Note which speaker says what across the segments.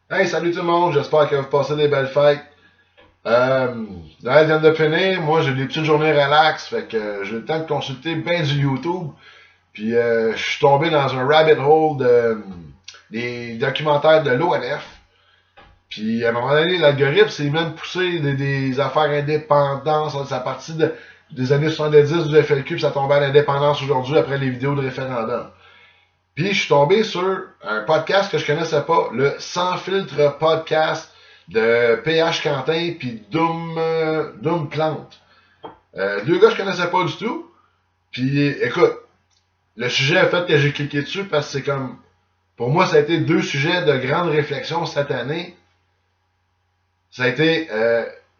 Speaker 1: Hey, salut tout le monde, j'espère que vous passez des belles fêtes. Noël vient de finir, moi j'ai des petites journées relax, fait que j'ai le temps de consulter bien du YouTube. Puis je suis tombé dans un rabbit hole des documentaires de l'ONF. Puis à un moment donné, l'algorithme s'est même poussé des affaires indépendantes. C'est à partir des années 70 du FLQ, puis ça tombait à l'indépendance aujourd'hui après les vidéos de référendum. Puis je suis tombé sur un podcast que je connaissais pas, le Sans filtre podcast de PH Quentin puis Doom Plante. Deux gars que je connaissais pas du tout. Puis écoute, le sujet a fait que j'ai cliqué dessus parce que c'est comme, pour moi, ça a été deux sujets de grande réflexion cette année. Ça a été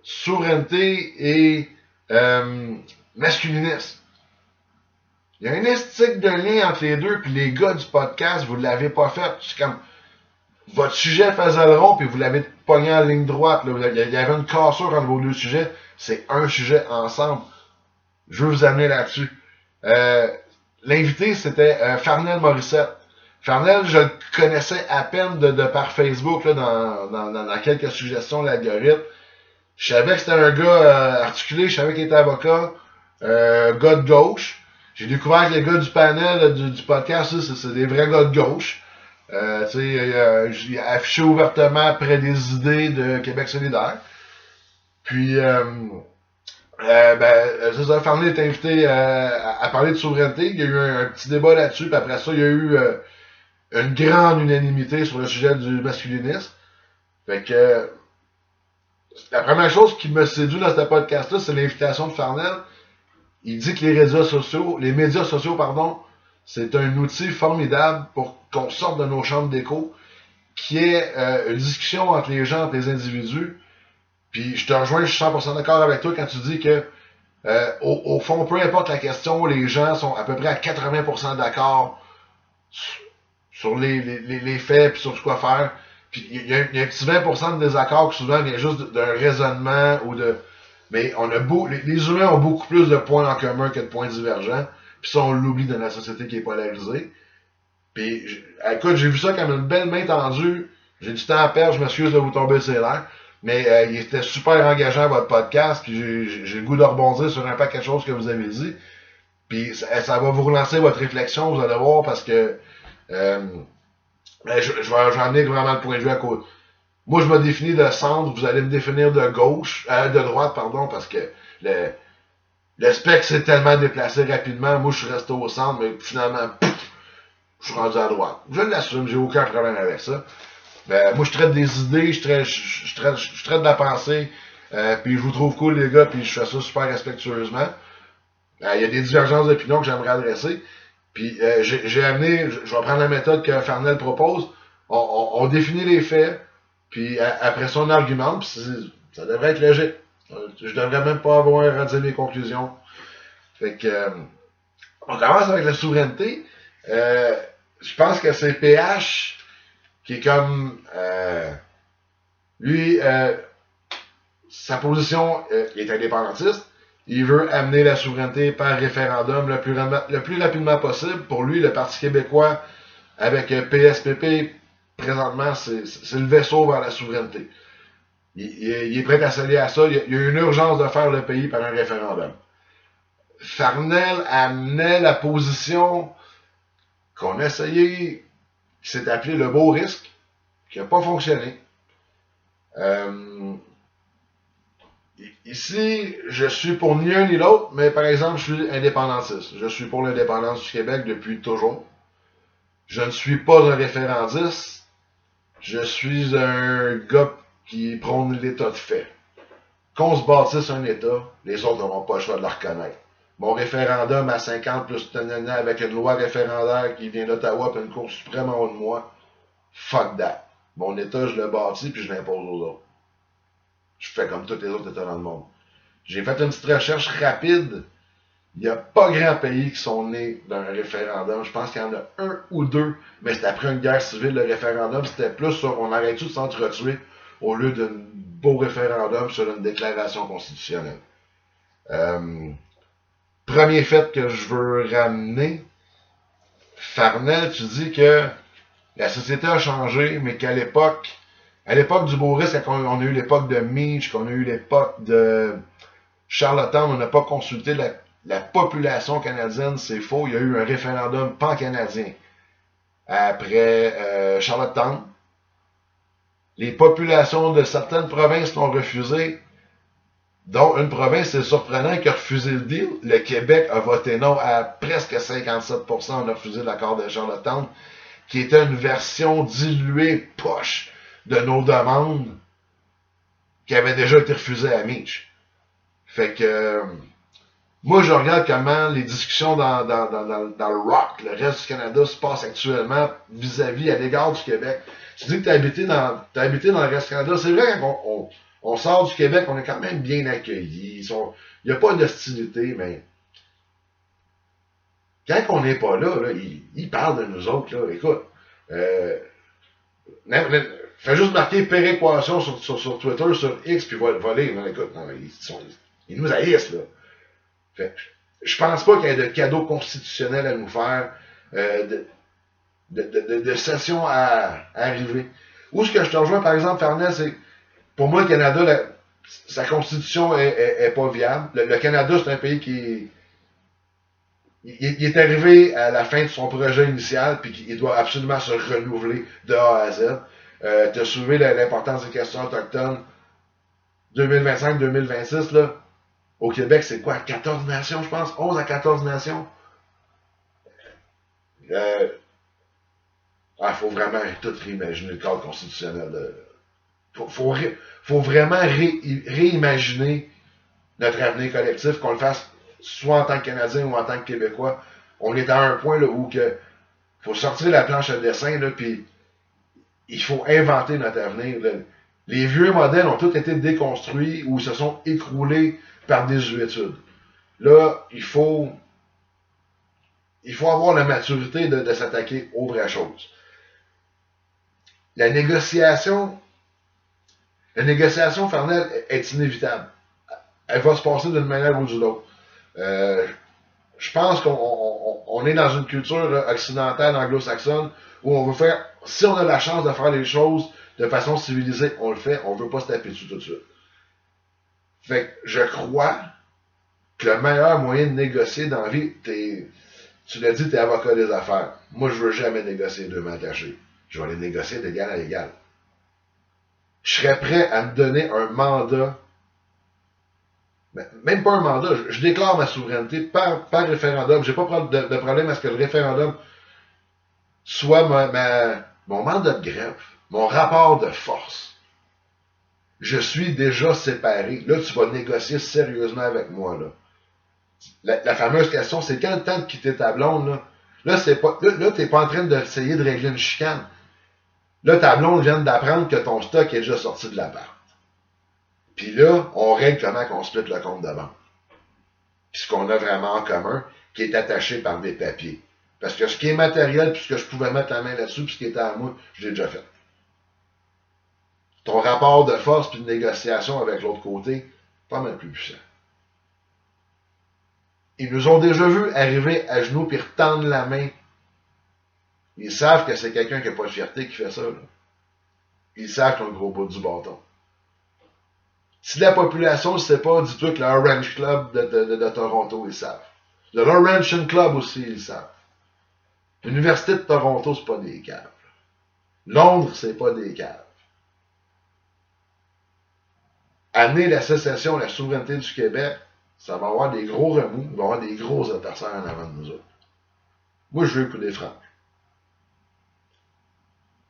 Speaker 1: souveraineté et masculinisme. Il y a un esthétique de lien entre les deux, puis les gars du podcast, vous l'avez pas fait. C'est comme, votre sujet faisait le rond, puis vous l'avez pogné en ligne droite. Là. Il y avait une cassure entre vos deux sujets. C'est un sujet ensemble. Je veux vous amener là-dessus. Euh, L'invité, c'était Farnell Morissette. Farnell, je le connaissais à peine de par Facebook, là, dans quelques suggestions de l'algorithme. Je savais que c'était un gars articulé, je savais qu'il était avocat, gars de gauche. J'ai découvert que les gars du panel du podcast, c'est des vrais gars de gauche. J'ai affiché ouvertement près des idées de Québec solidaire. Puis, c'est ça, Farnley est invité à parler de souveraineté. Il y a eu un petit débat là-dessus, puis après ça, il y a eu une grande unanimité sur le sujet du masculinisme. Fait que la première chose qui me séduit dans ce podcast-là, c'est l'invitation de Farnell. Il dit que les médias sociaux, pardon, c'est un outil formidable pour qu'on sorte de nos chambres d'écho, qui est une discussion entre les gens, entre les individus. Puis je te rejoins, je suis 100% d'accord avec toi quand tu dis que au fond, peu importe la question, les gens sont à peu près à 80% d'accord sur les faits puis sur ce quoi faire. Puis il y a un petit 20% de désaccord qui souvent vient juste d'un raisonnement ou de. Mais les humains ont beaucoup plus de points en commun que de points divergents. Puis ça, on l'oublie dans la société qui est polarisée. Puis, écoute, j'ai vu ça comme une belle main tendue. J'ai du temps à perdre, je m'excuse de vous tomber sur l'air. Mais il était super engageant votre podcast. Puis j'ai le goût de rebondir sur un paquet de choses que vous avez dit. Puis ça va vous relancer votre réflexion, vous allez voir, parce que je vais amener vraiment le point de vue à côté. Moi, je me définis de centre, vous allez me définir de gauche, de droite, pardon, parce que le, le spectre s'est tellement déplacé rapidement. Moi, je suis resté au centre, mais finalement, je suis rendu à droite. Je l'assume, j'ai aucun problème avec ça. Moi, je traite des idées, je traite de la pensée, puis je vous trouve cool, les gars, puis je fais ça super respectueusement. Il y a des divergences d'opinion que j'aimerais adresser. Puis j'ai amené, je vais prendre la méthode que Farnell propose. On définit les faits, puis après ça, on argumente, puis ça devrait être logique. Je devrais même pas avoir à dire mes conclusions. Fait que, on commence avec la souveraineté. Euh, je pense que c'est PH qui est comme, lui, sa position est indépendantiste. Il veut amener la souveraineté par référendum le plus rapidement possible. Pour lui, le Parti québécois, avec PSPP, présentement, c'est le vaisseau vers la souveraineté. Il est prêt à s'allier à ça. Il y a une urgence de faire le pays par un référendum. Farnell amenait la position qu'on a essayé, qui s'est appelé le beau risque, qui n'a pas fonctionné. Euh, Ici, je suis pour ni un ni l'autre, mais par exemple, je suis indépendantiste. Je suis pour l'indépendance du Québec depuis toujours. Je ne suis pas un référendiste. Je suis un gars qui prône l'état de fait. Qu'on se bâtisse un État, les autres n'auront pas le choix de le reconnaître. Mon référendum à 50 plus tanana avec une loi référendaire qui vient d'Ottawa et une Cour suprême en haut de moi, fuck that. Mon État, je le bâtis puis je l'impose aux autres. Je fais comme tous les autres États dans le monde. J'ai fait une petite recherche rapide. Il n'y a pas grand pays qui sont nés d'un référendum. Je pense qu'il y en a un ou deux, mais c'était après une guerre civile, le référendum. C'était plus sur on arrête tout de s'entretuer au lieu d'un beau référendum sur une déclaration constitutionnelle. Euh, Premier fait que je veux ramener, Farnell, tu dis que la société a changé, mais qu'à l'époque, À l'époque du Beau Risque, quand on a eu l'époque de Meach, qu'on a eu l'époque de Charlottetown, on n'a pas consulté la population canadienne, c'est faux. Il y a eu un référendum pan-canadien après Charlottetown. Les populations de certaines provinces l'ont refusé, dont une province, c'est surprenant, qui a refusé le deal. Le Québec a voté non à presque 57%. On a refusé l'accord de Charlottetown, qui était une version diluée, poche, de nos demandes qui avaient déjà été refusées à Meach. Fait que moi, je regarde comment les discussions dans le rock, le reste du Canada, se passent actuellement vis-à-vis, à l'égard du Québec. Tu dis que tu as habité dans le reste du Canada. C'est vrai qu'on sort du Québec, on est quand même bien accueillis. Il n'y a pas d'hostilité, mais quand on n'est pas là, ils parlent de nous autres. Là. Écoute, fais juste marquer péréquation sur Twitter, sur X, puis voler. Là. Écoute, non, ils nous haïssent, là. Fait, je pense pas qu'il y ait de cadeau constitutionnel à nous faire, de session à arriver. Où ce que je te rejoins, par exemple, Fernand, c'est pour moi, le Canada, sa constitution est pas viable. Le Canada, c'est un pays qui il est arrivé à la fin de son projet initial, puis qu'il doit absolument se renouveler de A à Z. Tu as soulevé l'importance des questions autochtones. 2025-2026, là, au Québec, c'est quoi? 14 nations, je pense? 11 à 14 nations? Faut vraiment tout réimaginer le cadre constitutionnel. Faut vraiment réimaginer notre avenir collectif, qu'on le fasse soit en tant que Canadien ou en tant que Québécois. On est à un point là, où faut sortir la planche à dessin, là, puis il faut inventer notre avenir. Là. Les vieux modèles ont tous été déconstruits ou se sont écroulés par désuétude. Là, il faut avoir la maturité de s'attaquer aux vraies choses. La négociation, Fernand, est inévitable. Elle va se passer d'une manière ou d'une autre. Je pense qu'on est dans une culture occidentale, anglo-saxonne, où on veut faire, si on a la chance de faire les choses de façon civilisée, on le fait, on veut pas se taper dessus tout de suite. Fait que je crois que le meilleur moyen de négocier dans la vie, tu l'as dit, t'es avocat des affaires. Moi, je veux jamais négocier deux mains attachées. Je vais les négocier d'égal à égal. Je serais prêt à me donner un mandat, même pas un mandat, je déclare ma souveraineté par référendum. J'ai pas de problème à ce que le référendum soit mon mandat de grève, mon rapport de force. Je suis déjà séparé. Là, tu vas négocier sérieusement avec moi. La fameuse question, c'est quand le temps de quitter ta blonde, là? Là, t'es pas en train d'essayer de régler une chicane. Là, ta blonde vient d'apprendre que ton stock est déjà sorti de l'appart. Puis là, on règle comment qu'on split le compte de banque. Puis ce qu'on a vraiment en commun, qui est attaché par des papiers. Parce que ce qui est matériel, puis ce que je pouvais mettre la main là-dessus, puis ce qui était à moi, je l'ai déjà fait. Ton rapport de force puis de négociation avec l'autre côté, pas mal plus puissant. Ils nous ont déjà vus arriver à genoux puis retendre la main. Ils savent que c'est quelqu'un qui n'a pas de fierté qui fait ça. Là. Ils savent qu'ils ont le gros bout du bâton. Si la population ne sait pas, dis-toi que le Orange Club de Toronto, ils savent. Le Laurentian Club aussi, ils savent. L'Université de Toronto, c'est pas des caves. Londres, c'est pas des caves. Amener la sécession, la souveraineté du Québec, ça va avoir des gros remous, il va y avoir des gros adversaires en avant de nous autres. Moi, je veux couler franc.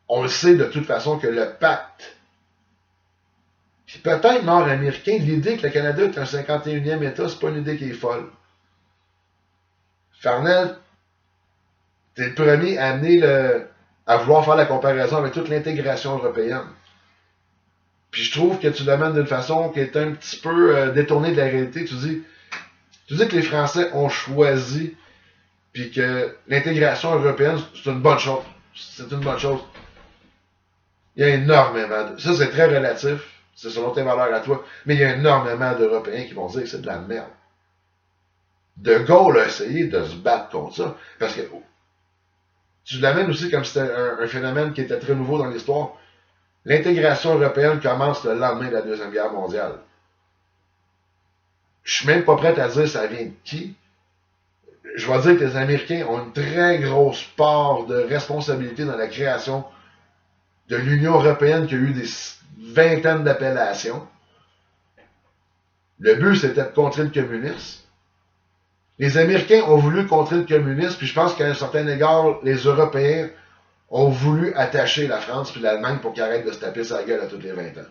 Speaker 1: On le sait de toute façon que le pacte, puis peut-être nord-américain, l'idée que le Canada est un 51e État, c'est pas une idée qui est folle. Farnell, t'es le premier à à vouloir faire la comparaison avec toute l'intégration européenne. Puis je trouve que tu l'amènes d'une façon qui est un petit peu détournée de la réalité. Tu dis que les Français ont choisi, puis que l'intégration européenne, c'est une bonne chose. C'est une bonne chose. Il y a énormément de... Ça, c'est très relatif. C'est selon tes valeurs à toi. Mais il y a énormément d'Européens qui vont dire que c'est de la merde. De Gaulle a essayé de se battre contre ça. Parce que tu l'amènes aussi comme c'était un phénomène qui était très nouveau dans l'histoire. L'intégration européenne commence le lendemain de la Deuxième Guerre mondiale. Je suis même pas prêt à dire ça vient de qui. Je vais dire que les Américains ont une très grosse part de responsabilité dans la création de l'Union européenne qui a eu des vingtaines d'appellations. Le but, c'était de contrer le communisme. Les Américains ont voulu contrer le communisme, puis je pense qu'à un certain égard, les Européens ont voulu attacher la France puis l'Allemagne pour qu'ils arrêtent de se taper sa gueule à tous les 20 ans.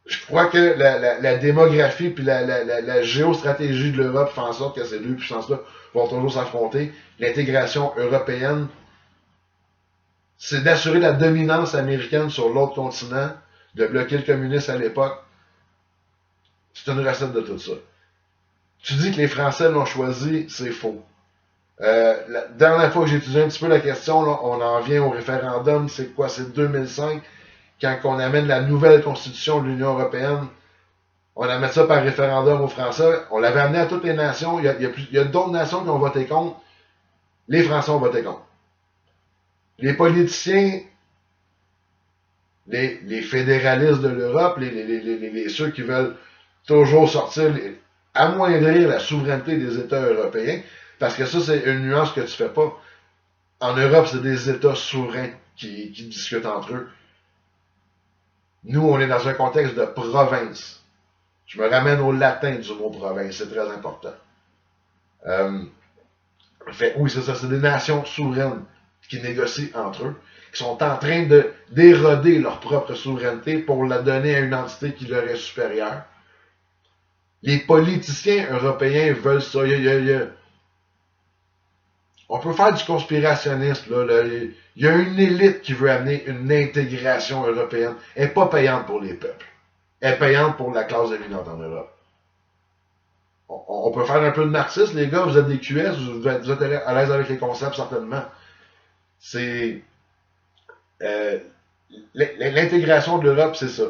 Speaker 1: Je crois que la démographie puis la géostratégie de l'Europe fait en sorte que ces deux puissances-là vont toujours s'affronter. L'intégration européenne, c'est d'assurer la dominance américaine sur l'autre continent, de bloquer le communisme à l'époque. C'est une recette de tout ça. Tu dis que les Français l'ont choisi, c'est faux. La dernière fois que j'ai étudié un petit peu la question, là, on en vient au référendum, c'est quoi? C'est 2005, quand on amène la nouvelle constitution de l'Union européenne, on amène ça par référendum aux Français, on l'avait amené à toutes les nations, il y a d'autres nations qui ont voté contre, les Français ont voté contre. Les politiciens, les fédéralistes de l'Europe, ceux qui veulent toujours sortir, amoindrir la souveraineté des États européens, parce que ça, c'est une nuance que tu fais pas. En Europe, c'est des États souverains qui discutent entre eux. Nous, on est dans un contexte de province. Je me ramène au latin du mot province, c'est très important. Oui, c'est ça, c'est des nations souveraines qui négocient entre eux, qui sont en train d'éroder leur propre souveraineté pour la donner à une entité qui leur est supérieure. Les politiciens européens veulent ça. On peut faire du conspirationnisme. Il y a une élite qui veut amener une intégration européenne. Elle n'est pas payante pour les peuples. Elle est payante pour la classe dominante en Europe. On peut faire un peu de marxisme, les gars. Vous êtes des QS, vous êtes à l'aise avec les concepts, certainement. C'est. L'intégration de l'Europe, c'est ça.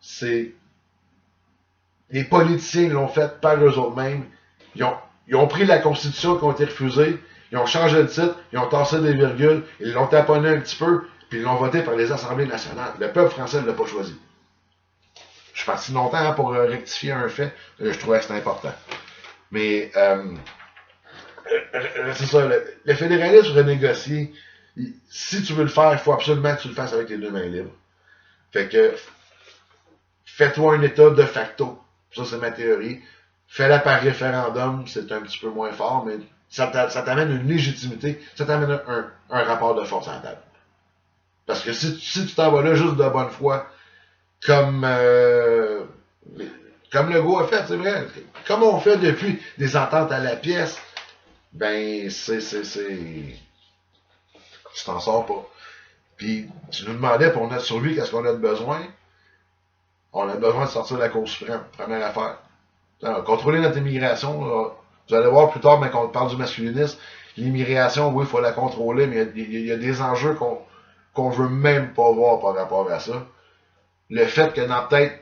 Speaker 1: C'est. Les politiciens l'ont fait par eux-mêmes. Ils ont pris la constitution qui a été refusée. Ils ont changé le titre, ils ont tassé des virgules, ils l'ont taponné un petit peu, puis ils l'ont voté par les assemblées nationales. Le peuple français ne l'a pas choisi. Je suis parti longtemps pour rectifier un fait. Je trouvais que c'était important. Mais c'est ça, le fédéralisme renégocié, si tu veux le faire, il faut absolument que tu le fasses avec les deux mains libres. Fait que fais-toi un État de facto. Ça, c'est ma théorie. Fais-la par référendum, c'est un petit peu moins fort, mais ça t'amène une légitimité, ça t'amène un rapport de force à la table. Parce que si tu t'en vas là juste de bonne foi, comme Legault a fait, c'est vrai, comme on fait depuis des ententes à la pièce, ben tu t'en sors pas. Puis tu nous demandais pour notre survie qu'est-ce qu'on a de besoin. On a besoin de sortir de la Cour suprême, première affaire. Alors, contrôler notre immigration, là, vous allez voir plus tard, mais quand on parle du masculinisme, l'immigration, oui, il faut la contrôler, mais il y a des enjeux qu'on veut même pas voir par rapport à ça. Le fait que dans peut-être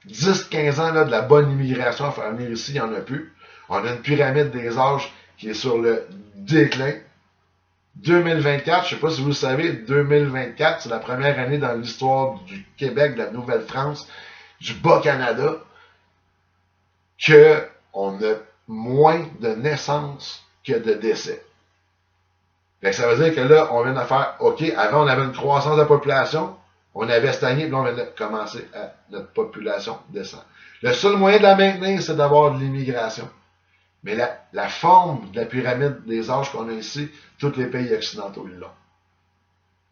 Speaker 1: 10-15 ans là, de la bonne immigration à faire venir ici, il n'y en a plus. On a une pyramide des âges qui est sur le déclin. 2024, je ne sais pas si vous le savez, 2024, c'est la première année dans l'histoire du Québec, de la Nouvelle-France, du Bas-Canada, qu'on a moins de naissances que de décès. Fait que ça veut dire que là, on vient de faire, OK, avant on avait une croissance de la population, on avait stagné, puis là on vient de commencer à notre population descendre. Le seul moyen de la maintenir, c'est d'avoir de l'immigration. Mais la forme de la pyramide des âges qu'on a ici, tous les pays occidentaux l'ont.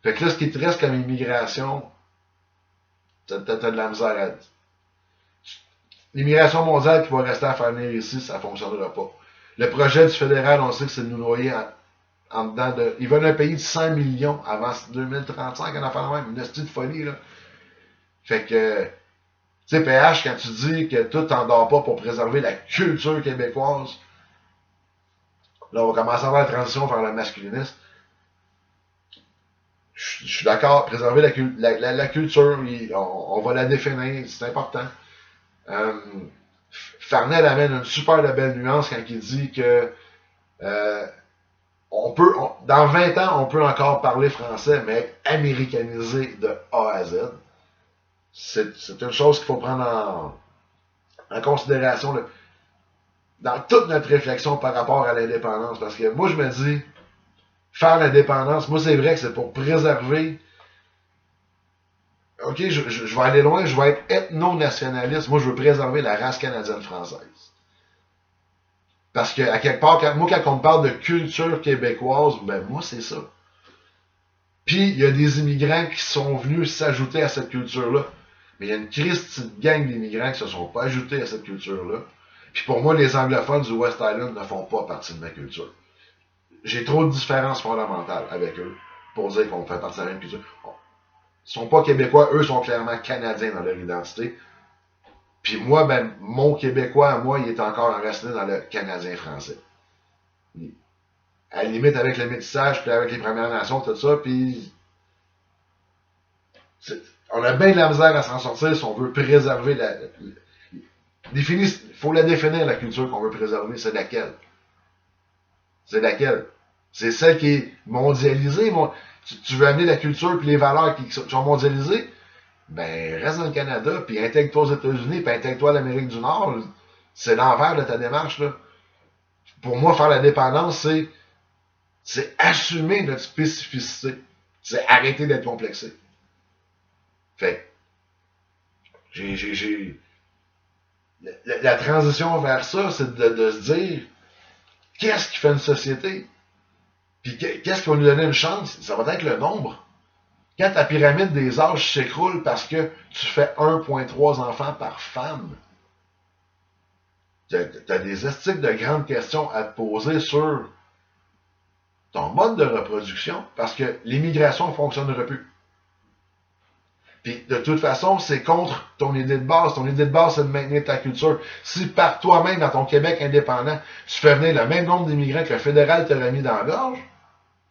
Speaker 1: Fait que là, ce qui te reste comme immigration, t'as de la misère à... L'immigration mondiale qui va rester à faire venir ici, ça ne fonctionnera pas. Le projet du fédéral, on sait que c'est de nous noyer en dedans de... Ils veulent un pays de 100 millions avant 2035, en affaire même. Une astuce de folie, là. Fait que... Tu sais, PH, quand tu dis que tout t'endort pas pour préserver la culture québécoise, là, on va commencer à voir la transition vers le masculinisme. Je suis d'accord, préserver la culture, on va la définir, c'est important. Farnell amène une super belle nuance quand il dit que dans 20 ans, on peut encore parler français, mais être américanisé de A à Z. C'est une chose qu'il faut prendre en considération là, dans toute notre réflexion par rapport à l'indépendance. Parce que moi, je me dis, faire l'indépendance, moi, c'est vrai que c'est pour préserver. OK, je vais aller loin, je vais être ethno-nationaliste. Moi, je veux préserver la race canadienne-française. Parce que, à quelque part, quand on me parle de culture québécoise, ben, moi, c'est ça. Puis, il y a des immigrants qui sont venus s'ajouter à cette culture-là. Mais il y a une petite gang d'immigrants qui se sont pas ajoutés à cette culture-là. Puis pour moi, les anglophones du West Island ne font pas partie de ma culture. J'ai trop de différences fondamentales avec eux pour dire qu'on fait partie de la même culture. Ils sont pas québécois, eux sont clairement canadiens dans leur identité. Puis moi, ben, mon québécois à moi, il est encore enraciné dans le canadien français. À la limite avec le métissage, puis avec les Premières Nations, tout ça, puis on a bien de la misère à s'en sortir si on veut préserver il faut la définir, la culture qu'on veut préserver. C'est laquelle? C'est laquelle? C'est celle qui est mondialisée. Tu veux amener la culture et les valeurs qui sont mondialisées? Ben, reste dans le Canada, puis intègre-toi aux États-Unis, puis intègre-toi à l'Amérique du Nord. C'est l'envers de ta démarche, là. Pour moi, faire la dépendance, c'est assumer notre spécificité. C'est arrêter d'être complexé. Fait la transition vers ça, c'est de se dire qu'est-ce qui fait une société? Puis qu'est-ce qui va nous donner une chance? Ça va être le nombre. Quand ta pyramide des âges s'écroule parce que tu fais 1,3 enfants par femme, tu as des estiques de grandes questions à te poser sur ton mode de reproduction parce que l'immigration ne fonctionnerait plus. Puis de toute façon, c'est contre ton idée de base. Ton idée de base, c'est de maintenir ta culture. Si par toi-même, dans ton Québec indépendant, tu fais venir le même nombre d'immigrants que le fédéral t'aurait mis dans la gorge,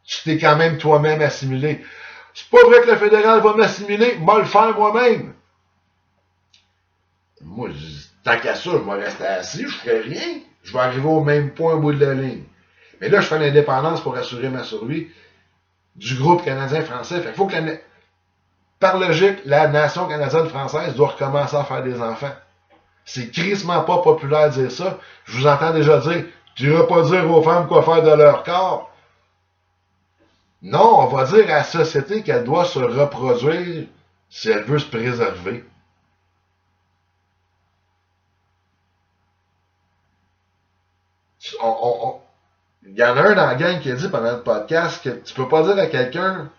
Speaker 1: tu t'es quand même toi-même assimilé. C'est pas vrai que le fédéral va m'assimiler, moi le faire moi-même. Moi, tant qu'à ça, je vais rester assis, je ferai rien. Je vais arriver au même point au bout de la ligne. Mais là, je fais l'indépendance pour assurer ma survie du groupe canadien-français. Fait qu'il faut que par logique, la nation canadienne-française doit recommencer à faire des enfants. C'est crissement pas populaire de dire ça. Je vous entends déjà dire, tu iras pas dire aux femmes quoi faire de leur corps. Non, on va dire à la société qu'elle doit se reproduire si elle veut se préserver. Il y en a un dans la gang qui a dit pendant le podcast que tu peux pas dire à quelqu'un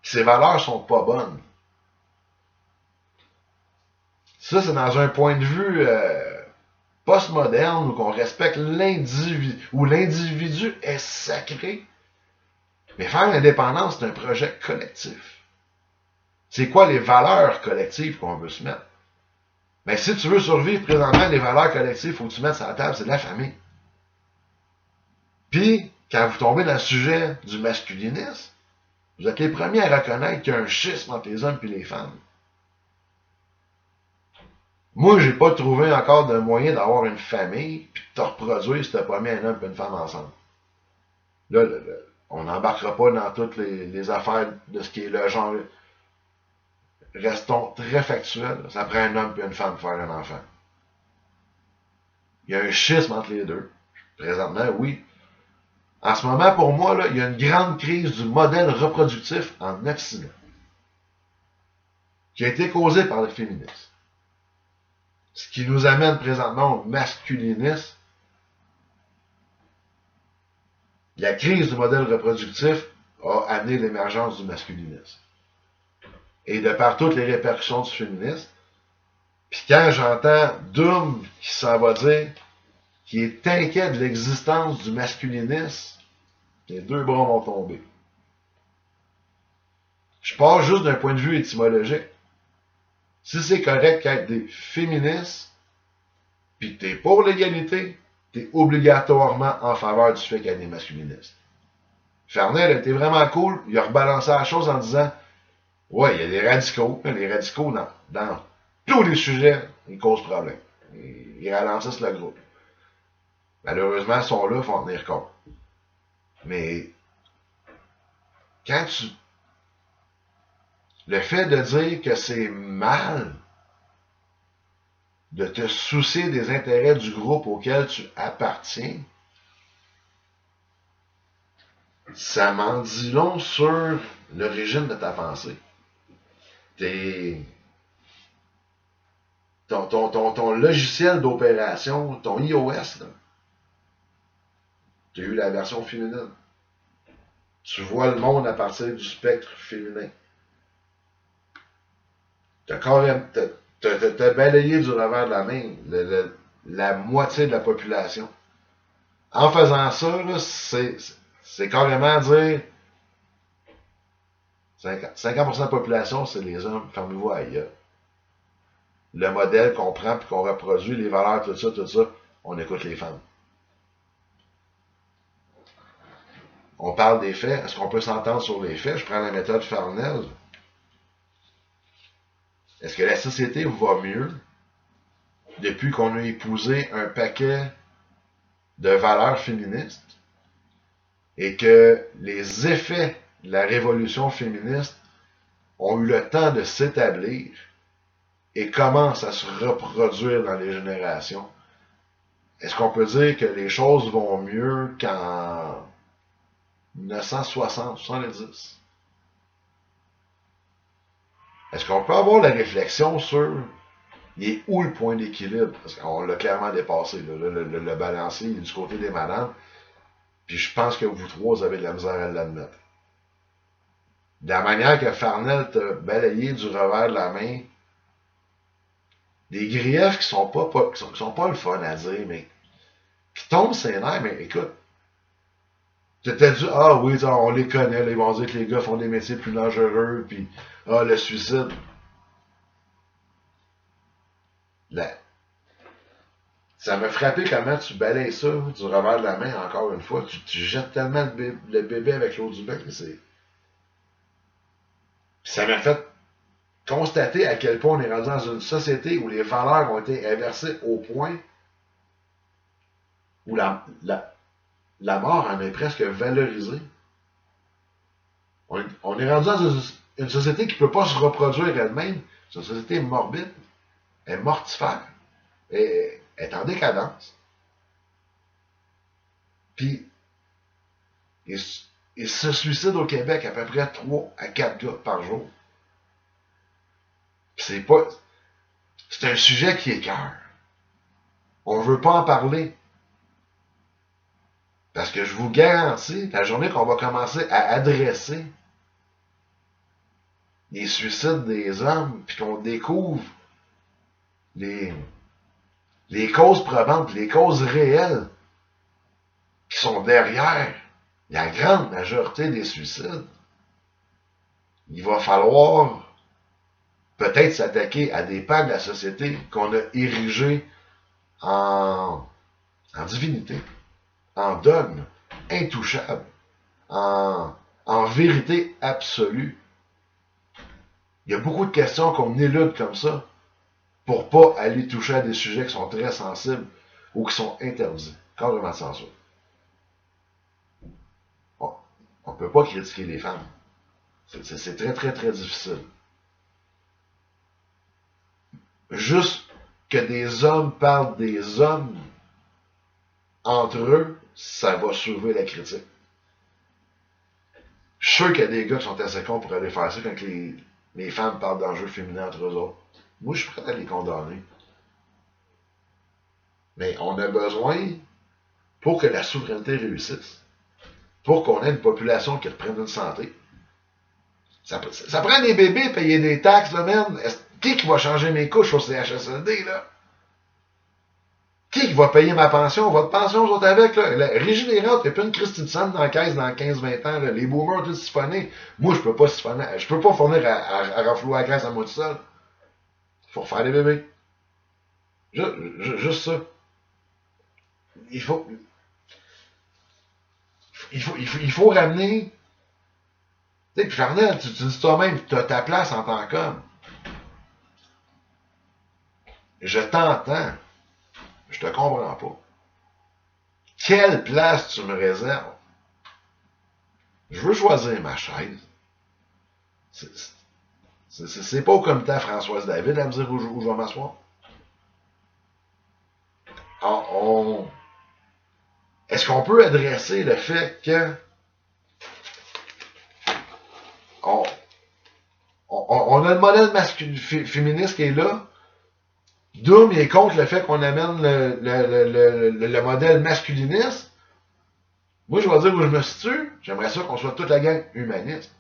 Speaker 1: que ses valeurs sont pas bonnes. Ça, c'est dans un point de vue postmoderne où on respecte l'individu, où l'individu est sacré. Mais faire l'indépendance, c'est un projet collectif. C'est quoi les valeurs collectives qu'on veut se mettre? Mais si tu veux survivre présentement, les valeurs collectives, il faut que tu mettes sur la table, c'est de la famille. Puis, quand vous tombez dans le sujet du masculinisme, vous êtes les premiers à reconnaître qu'il y a un schisme entre les hommes et les femmes. Moi, j'ai pas trouvé encore de moyen d'avoir une famille puis de te reproduire si t'as pas mis un homme et une femme ensemble. Là, on n'embarquera pas dans toutes les affaires de ce qui est le genre. Restons très factuels. Ça prend un homme et une femme pour faire un enfant. Il y a un schisme entre les deux. Présentement, oui. En ce moment, pour moi, là, il y a une grande crise du modèle reproductif en Occident qui a été causée par le féminisme. Ce qui nous amène présentement au masculinisme. La crise du modèle reproductif a amené l'émergence du masculinisme. Et de par toutes les répercussions du féminisme, puis quand j'entends Doom qui s'en va dire qu'il est inquiet de l'existence du masculinisme, les deux bras vont tomber. Je pars juste d'un point de vue étymologique. Si c'est correct qu'être des féministes, puis que t'es pour l'égalité, t'es obligatoirement en faveur du fait qu'il y a des masculinistes. Farnell était vraiment cool, il a rebalancé la chose en disant ouais, il y a des radicaux, mais les radicaux, dans tous les sujets, ils causent problème. Ils ralentissent le groupe. Malheureusement, ils sont là, il faut en tenir compte. Mais quand tu... Le fait de dire que c'est mal de te soucier des intérêts du groupe auquel tu appartiens, ça m'en dit long sur l'origine de ta pensée. Ton logiciel d'opération, ton iOS, tu as eu la version féminine. Tu vois le monde à partir du spectre féminin. T'as balayé du revers de la main la moitié de la population. En faisant ça, là, c'est carrément dire 50% de la population, c'est les hommes. Fermez-vous ailleurs. Le modèle qu'on prend et qu'on reproduit, les valeurs, tout ça, on écoute les femmes. On parle des faits. Est-ce qu'on peut s'entendre sur les faits? Je prends la méthode Farnell. Est-ce que la société va mieux depuis qu'on a épousé un paquet de valeurs féministes et que les effets de la révolution féministe ont eu le temps de s'établir et commencent à se reproduire dans les générations? Est-ce qu'on peut dire que les choses vont mieux qu'en 1960, 70? Est-ce qu'on peut avoir la réflexion sur il est où le point d'équilibre? Parce qu'on l'a clairement dépassé. Le balancier il est du côté des madames. Puis je pense que vous trois, vous avez de la misère à l'admettre. De la manière que Farnell t'a balayé du revers de la main, des griefs qui sont pas le fun à dire, mais qui tombent ses nerfs, mais écoute, tu t'es dit, ah oui, on les connaît, là, ils vont dire que les gars font des métiers plus dangereux, puis ah, le suicide. Là, ça m'a frappé comment tu balayes ça du revers de la main, encore une fois. Tu jettes tellement le bébé avec l'eau du bec, c'est. Puis ça m'a fait constater à quel point on est rendu dans une société où les valeurs ont été inversées au point où la mort en est presque valorisée. On est rendu dans une société qui ne peut pas se reproduire elle-même. C'est une société morbide. Elle est mortifère. Elle est en décadence. Puis, il se suicide au Québec à peu près 3 à 4 gars par jour. Puis c'est pas. C'est un sujet qui écoeure. On veut pas en parler. Parce que je vous garantis, la journée qu'on va commencer à adresser les suicides des hommes, puis qu'on découvre les causes probantes, les causes réelles qui sont derrière la grande majorité des suicides, il va falloir peut-être s'attaquer à des pans de la société qu'on a érigés en divinité, en dogme intouchable, en vérité absolue. Il y a beaucoup de questions qu'on élude comme ça pour pas aller toucher à des sujets qui sont très sensibles ou qui sont interdits, carrément de censure. On ne peut pas critiquer les femmes. C'est très, très, très difficile. Juste que des hommes parlent des hommes entre eux, ça va soulever la critique. Je suis sûr qu'il y a des gars qui sont assez cons pour aller faire ça quand les femmes parlent d'enjeux féminins entre eux autres. Moi, je suis prêt à les condamner. Mais on a besoin, pour que la souveraineté réussisse, pour qu'on ait une population qui reprenne une santé, ça prend des bébés, payer des taxes, là, man. Qui va changer mes couches au CHSLD, là? Qui va payer ma pension? Votre pension, vous êtes avec, là? La Régie des rentes, il n'y a plus une Christine Sand dans la caisse dans 15-20 ans, là. Les boomers ont tous siphonné. Moi, je peux pas siphonner. Je peux pas fournir à renflouer la caisse à moi tout seul. Faut refaire des bébés. Juste ça. Il faut ramener. Tu sais, puis Charnel, tu dis toi-même, tu as ta place en tant qu'homme. Je t'entends. Je te comprends pas. Quelle place tu me réserves? Je veux choisir ma chaise. C'est pas au comité à Françoise David à me dire où je vais m'asseoir. Est-ce qu'on peut adresser le fait que on, on a le modèle féministe qui est là. Doom est contre le fait qu'on amène le modèle masculiniste. Moi, je vais dire où je me situe. J'aimerais ça qu'on soit toute la gang humaniste.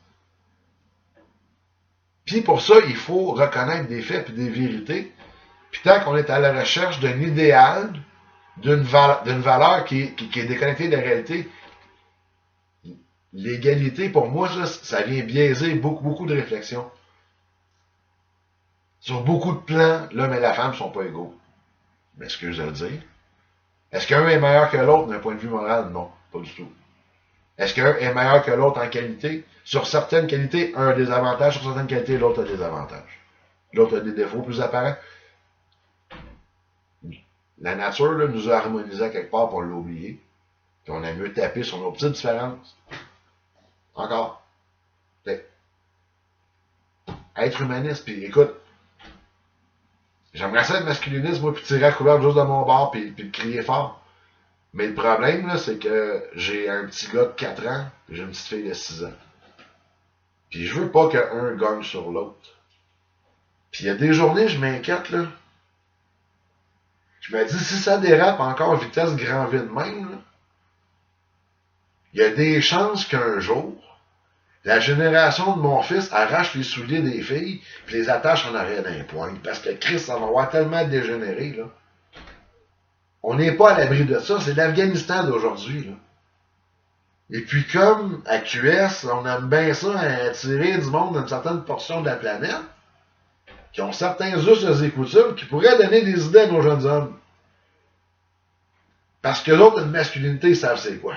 Speaker 1: Puis pour ça, il faut reconnaître des faits et des vérités. Puis tant qu'on est à la recherche d'un idéal, d'une valeur qui est déconnectée de la réalité, l'égalité, pour moi, ça vient biaiser beaucoup de réflexions. Sur beaucoup de plans, l'homme et la femme ne sont pas égaux. Mais excuse de le dire. Est-ce qu'un est meilleur que l'autre d'un point de vue moral? Non, pas du tout. Est-ce qu'un est meilleur que l'autre en qualité? Sur certaines qualités, un a des avantages, sur certaines qualités, l'autre a des avantages. L'autre a des défauts plus apparents. La nature là, nous a harmonisés à quelque part pour l'oublier. Puis on a mieux tapé sur nos petites différences. Encore. Être humaniste, puis écoute, j'aimerais ça être masculiniste, moi, puis tirer à couvert juste de mon bord, puis crier fort. Mais le problème, là, c'est que j'ai un petit gars de 4 ans, et j'ai une petite fille de 6 ans. Puis je veux pas qu'un gagne sur l'autre. Puis il y a des journées, je m'inquiète, là. Je me dis, si ça dérape encore à vitesse grand V de même, là, il y a des chances qu'un jour, la génération de mon fils arrache les souliers des filles puis les attache en arrière d'un point. Parce que Christ, ça va avoir tellement dégénéré, là. On n'est pas à l'abri de ça. C'est l'Afghanistan d'aujourd'hui, là. Et puis comme à QS, on aime bien ça attirer du monde d'une certaine portion de la planète, qui ont certains us et coutumes, qui pourraient donner des idées à nos jeunes hommes. Parce que l'autre, une masculinité, ils savent c'est quoi.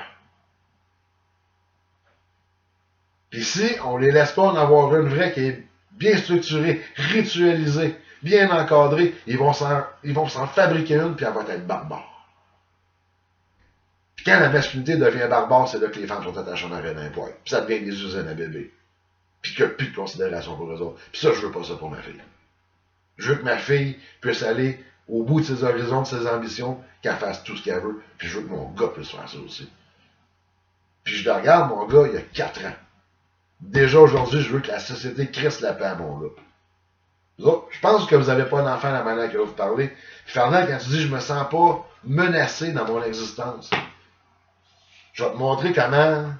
Speaker 1: Puis si on les laisse pas en avoir une vraie qui est bien structurée, ritualisée, bien encadrée, ils vont s'en fabriquer une, puis elle va être barbare. Puis quand la masculinité devient barbare, c'est là que les femmes sont attachées en arrêt d'un poil. Puis ça devient des usines à bébé. Puis qu'il n'y a plus de considération pour eux autres. Puis ça, je veux pas ça pour ma fille. Je veux que ma fille puisse aller au bout de ses horizons, de ses ambitions, qu'elle fasse tout ce qu'elle veut. Puis je veux que mon gars puisse faire ça aussi. Puis je le regarde, mon gars, il a 4 ans. Déjà aujourd'hui, je veux que la société crisse la paix à mon gars. Je pense que vous n'avez pas d'enfant à la manière que vous parlez. Puis Fernand, quand tu dis je me sens pas menacé dans mon existence, je vais te montrer comment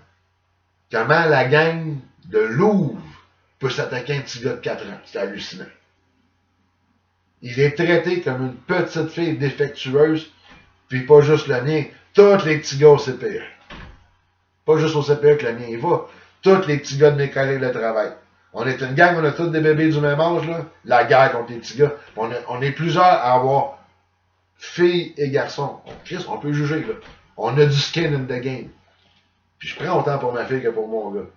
Speaker 1: la gang de Louvre peut s'attaquer à un petit gars de 4 ans. C'est hallucinant. Il est traité comme une petite fille défectueuse, puis pas juste le mien. Tous les petits gars au CPE. Pas juste au CPE que le mien y va. Tous les petits gars de mes collègues de travail. On est une gang, on a tous des bébés du même âge, là. La guerre contre les petits gars. On est plusieurs à avoir filles et garçons. Chris, on peut juger, là. On a du skin in the game. Puis je prends autant pour ma fille que pour mon gars.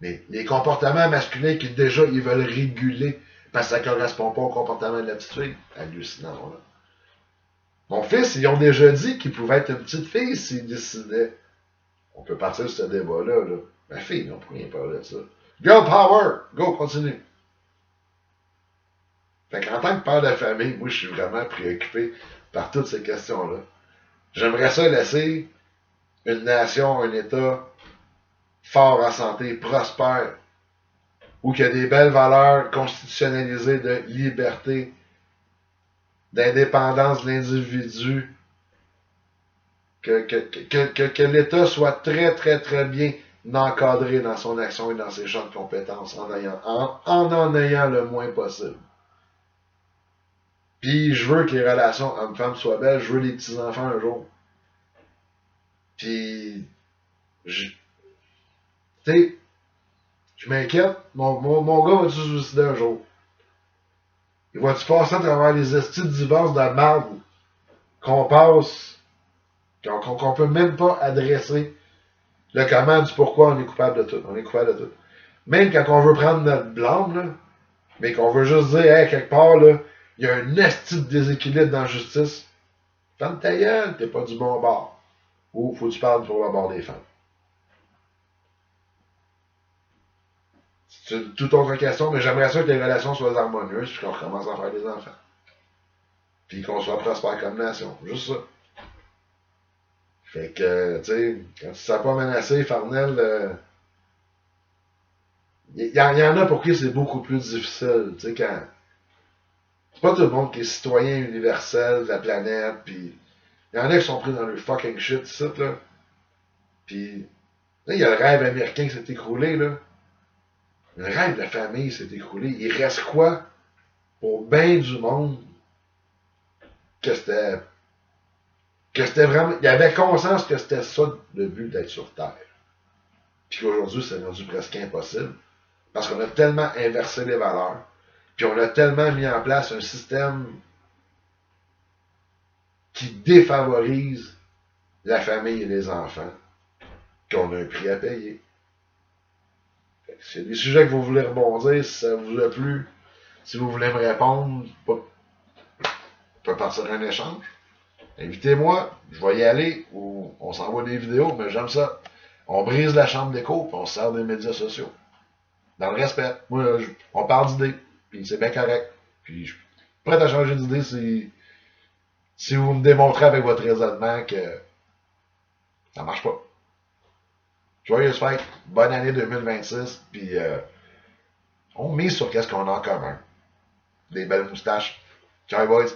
Speaker 1: Mais les comportements masculins qui déjà ils veulent réguler parce que ça correspond pas au comportement de la petite fille, hallucinant, là. Mon fils, ils ont déjà dit qu'il pouvait être une petite fille s'il décidait. On peut partir de ce débat-là, là. Ma fille, non, pour rien parler de ça. Girl power! Go, continue. Fait qu'en tant que père de famille, moi, je suis vraiment préoccupé par toutes ces questions-là. J'aimerais ça laisser une nation, un État fort en santé, prospère, où il y a des belles valeurs constitutionnalisées de liberté, d'indépendance de l'individu, que l'État soit très, très, très bien encadré dans son action et dans ses champs de compétences en ayant le moins possible. Puis je veux que les relations hommes-femmes soient belles, je veux les petits-enfants un jour. Puis, tu sais, je m'inquiète, mon gars va-tu se suicider un jour? Il va-tu passer à travers les estis de divorce de marde qu'on passe, qu'on peut même pas adresser le comment du pourquoi on est coupable de tout. On est coupable de tout. Même quand on veut prendre notre blâme, là, mais qu'on veut juste dire, hey, quelque part, là, il y a un esti de déséquilibre dans la justice. Ferme ta gueule, t'es pas du bon bord. Ou faut que tu parles pour le bord des femmes. C'est une toute autre question, mais j'aimerais ça que les relations soient harmonieuses puis qu'on recommence à faire des enfants. Puis qu'on soit prospère comme nation. Juste ça. Fait que, tu sais, quand tu ne sais pas menacer, Farnell, y en a pour qui c'est beaucoup plus difficile. Tu sais, quand. C'est pas tout le monde qui est citoyen universel de la planète, puis. Il y en a qui sont pris dans le fucking shit, ça, là. Puis. Là, il y a le rêve américain qui s'est écroulé, là. Le rêve de famille s'est écroulé. Il reste quoi pour bien du monde que c'était. Que c'était vraiment. Il y avait conscience que c'était ça le but d'être sur Terre. Puis qu'aujourd'hui, c'est rendu presque impossible. Parce qu'on a tellement inversé les valeurs. Puis on a tellement mis en place un système qui défavorise la famille et les enfants qu'on a un prix à payer. C'est des sujets que vous voulez rebondir, si ça vous a plu, si vous voulez me répondre, on peut partir un échange. Invitez-moi, je vais y aller, ou on s'envoie des vidéos, mais j'aime ça. On brise la chambre d'écho, puis on se sert des médias sociaux. Dans le respect. Moi, on parle d'idées, puis c'est bien correct. Puis je suis prêt à changer d'idée si vous me démontrez avec votre raisonnement que ça marche pas. Joyeuse fête, bonne année 2026, puis on mise sur qu'est-ce qu'on a en commun. Des belles moustaches. Ciao boys!